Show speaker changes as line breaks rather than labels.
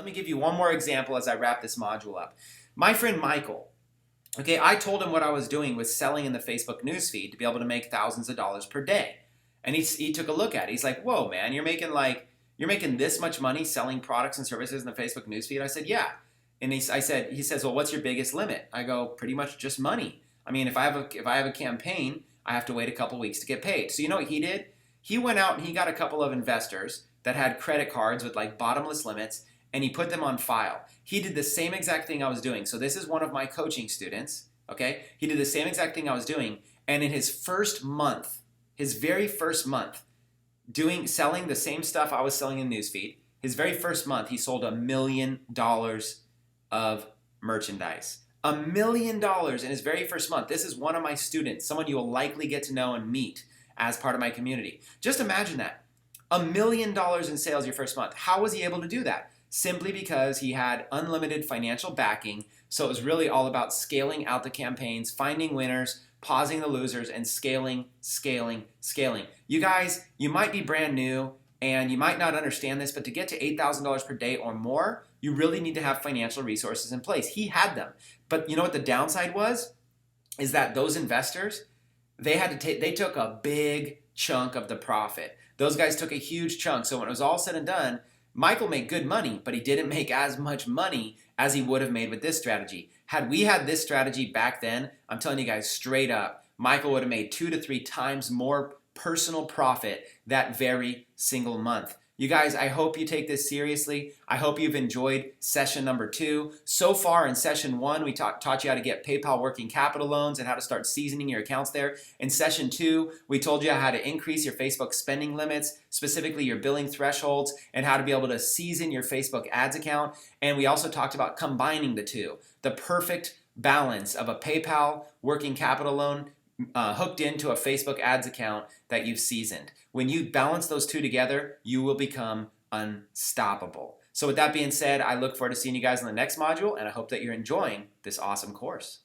me give you one more example as I wrap this module up. My friend Michael, okay, I told him what I was doing was selling in the Facebook newsfeed to be able to make thousands of dollars per day. And he took a look at it. He's like, whoa, man, you're making this much money selling products and services in the Facebook newsfeed? I said, yeah. And he says, well, what's your biggest limit? I go, pretty much just money. I mean, if I have a campaign, I have to wait a couple weeks to get paid. So you know what he did? He went out and he got a couple of investors that had credit cards with like bottomless limits, and he put them on file. He did the same exact thing I was doing. So this is one of my coaching students, okay? He did the same exact thing I was doing, and in his first month, his very first month, selling the same stuff I was selling in newsfeed, his very first month, he sold $1 million of merchandise. $1 million in his very first month. This is one of my students, someone you will likely get to know and meet as part of my community. Just imagine that. $1 million in sales your first month. How was he able to do that? Simply because he had unlimited financial backing. So it was really all about scaling out the campaigns, finding winners, pausing the losers, and scaling, scaling, scaling. You guys, you might be brand new and you might not understand this, but to get to $8,000 per day or more, you really need to have financial resources in place. He had them. But you know what the downside was? Is that those investors, they took a big chunk of the profit. Those guys took a huge chunk. So when it was all said and done, Michael made good money, but he didn't make as much money as he would have made with this strategy. Had we had this strategy back then, I'm telling you guys straight up, Michael would have made 2 to 3 times more personal profit that very single month. You guys, I hope you take this seriously. I hope you've enjoyed session number 2. So far in session 1, we taught you how to get PayPal working capital loans and how to start seasoning your accounts there. In session 2, we told you how to increase your Facebook spending limits, specifically your billing thresholds, and how to be able to season your Facebook ads account. And we also talked about combining the two, the perfect balance of a PayPal working capital loan hooked into a Facebook ads account that you've seasoned. When you balance those two together, you will become unstoppable. So with that being said, I look forward to seeing you guys in the next module, and I hope that you're enjoying this awesome course.